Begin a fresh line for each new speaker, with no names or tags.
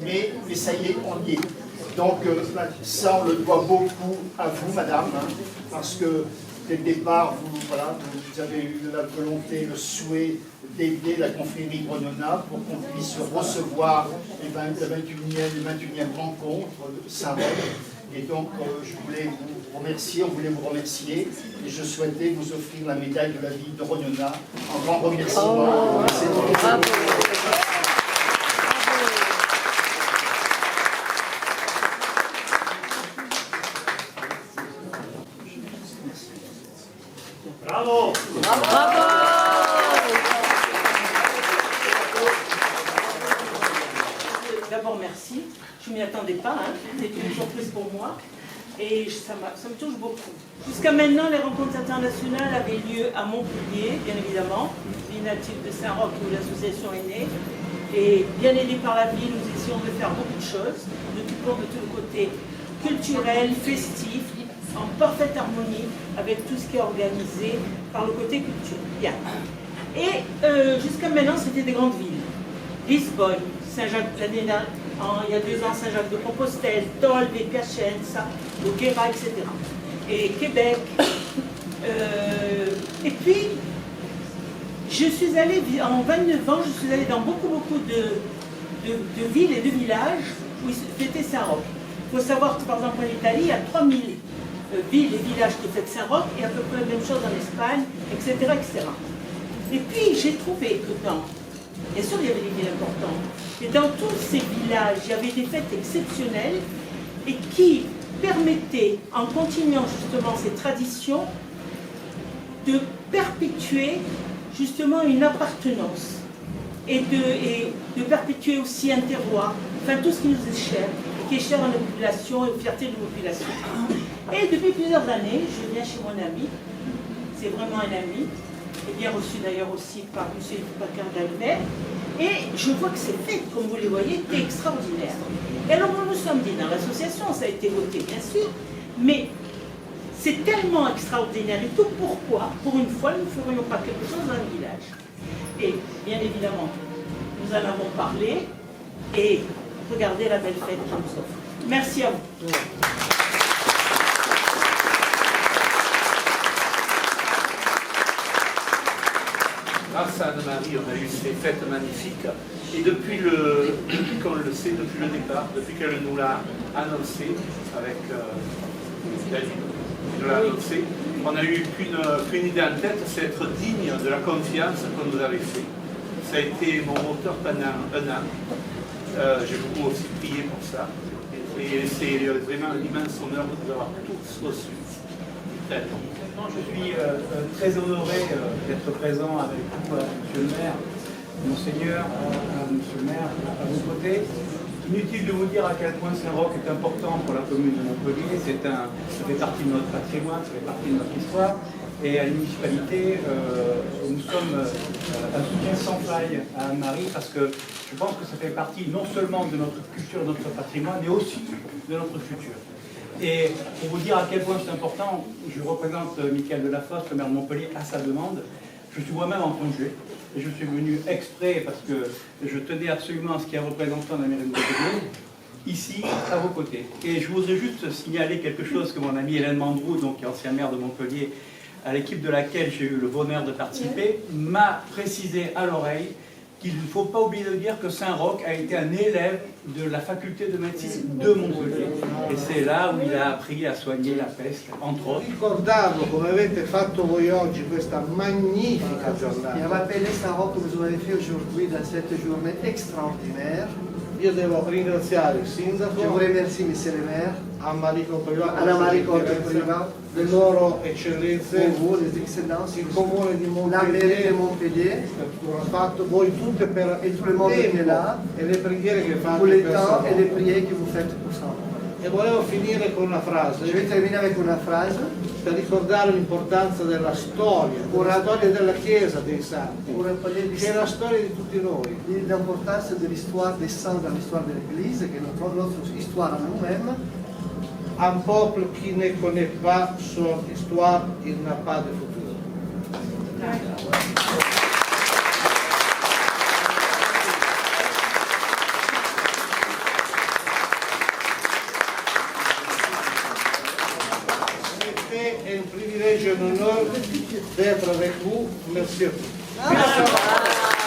mais ça y est, on y est. Donc ça, on le doit beaucoup à vous, madame, hein, parce que dès le départ, vous avez eu la volonté, le souhait d'aider la confrérie Grognona pour qu'on puisse recevoir la 21e rencontre de Saint-Roch. Et donc, je voulais vous remercier, on voulait vous remercier, et je souhaitais vous offrir la médaille de la ville de Grognona en grand remerciement.
Bravo!
Bravo! D'abord, merci. Je ne m'y attendais pas, hein. C'était une surprise pour moi. Et ça me touche beaucoup. Jusqu'à maintenant, les rencontres internationales avaient lieu à Montpellier, bien évidemment, ville native de Saint-Roch où l'association est née. Et bien aidés par la ville, nous essayons de faire beaucoup de choses, de tout le côté culturel, festif, en parfaite harmonie avec tout ce qui est organisé par le côté culture. Bien. Et jusqu'à maintenant, c'était des grandes villes. Lisbonne, Saint-Jacques, il y a 2 ans, Saint-Jacques-de-Compostelle, Tolbe, Piacenza, Noguera, etc. Et Québec. Et puis, je suis allée, en 29 ans, je suis allée dans beaucoup de villes et de villages où fêtaient Saint-Roch. Il faut savoir que, par exemple, en Italie, il y a 3000 villes et villages qui fêtent Saint-Roch, et à peu près la même chose en Espagne, etc. etc. Et puis, j'ai trouvé que bien sûr, il y avait des villes importantes, mais dans tous ces villages, il y avait des fêtes exceptionnelles et qui permettaient, en continuant justement ces traditions, de perpétuer justement une appartenance et de perpétuer aussi un terroir, enfin tout ce qui nous est cher, et qui est cher à la population et aux fiertés de la population. Et depuis plusieurs années, je viens chez mon ami, c'est vraiment un ami, et bien reçu d'ailleurs aussi par M. Paquin d'Albert, et je vois que ces fêtes, comme vous les voyez, étaient extraordinaires. Et alors nous nous sommes dit, dans l'association, ça a été voté bien sûr, mais c'est tellement extraordinaire et tout, pourquoi, pour une fois, nous ne ferions pas quelque chose dans le village? Et bien évidemment, nous en avons parlé, et regardez la belle fête qu'il nous offre. Merci à vous.
Grâce à Anne-Marie, on a eu ces fêtes magnifiques. Et depuis qu'on le sait, depuis le départ, depuis qu'elle nous l'a annoncé, avec David, nous l'a annoncé, on n'a eu qu'une idée en tête, c'est être digne de la confiance qu'on nous avait fait. Ça a été mon moteur pendant 1 an. J'ai beaucoup aussi prié pour ça. Et c'est vraiment un immense honneur de vous avoir tous reçus.
Je suis très honoré d'être présent avec vous, Monsieur le maire, Monseigneur, Monsieur le maire, à vos côtés. Inutile de vous dire à quel point Saint-Roch est important pour la commune de Montpellier. Ça fait partie de notre patrimoine, ça fait partie de notre histoire. Et à la municipalité, nous sommes un soutien sans faille à Anne-Marie parce que je pense que ça fait partie non seulement de notre culture, de notre patrimoine, mais aussi de notre futur. Et pour vous dire à quel point c'est important, je représente Michael Delafosse, le maire de Montpellier, à sa demande. Je suis moi-même en congé et je suis venu exprès parce que je tenais absolument à ce qu'il y ait un représentant de la mairie de Montpellier ici, à vos côtés. Et je voudrais juste signaler quelque chose que mon ami Hélène Mandrou, donc ancien maire de Montpellier, à l'équipe de laquelle j'ai eu le bonheur de participer, m'a précisé à l'oreille qu'il ne faut pas oublier de dire que Saint-Roch a été un élève de la faculté de médecine de Montpellier. Et c'est là où il a appris à soigner la peste, entre autres.
Ricordarlo come avete fatto voi oggi, questa magnifica giornata.
Et rappeler Saint-Roch comme vous avez fait aujourd'hui dans cette journée extraordinaire.
Io devo ringraziare il
Je
sindaco,
vous remercie, monsieur le maire,
Anne-Marie Comprivat,
Anne-Marie Comprivat,
le loro eccellenze,
pour vous, les excellences,
il comune di
la mairie de
Montpellier,
Montpellier,
ha fatto voi tutte per
et tout le monde qui est là,
e le preghiere che fate
pour le
per
temps et
Saint-Roch.
les prières que vous faites pour ça.
E volevo finire con una frase
Je vais terminer avec une phrase
per ricordare l'importanza della storia della Chiesa dei Santi,
pour parler
che è la storia di tutti noi.
de l'importance de l'histoire des saints dans l'histoire de l'Église, qui est notre histoire à nous-mêmes.
Un peuple qui ne connaît pas son histoire, il n'a pas de futur. c'est un privilège et un honneur d'être avec vous. Merci à vous.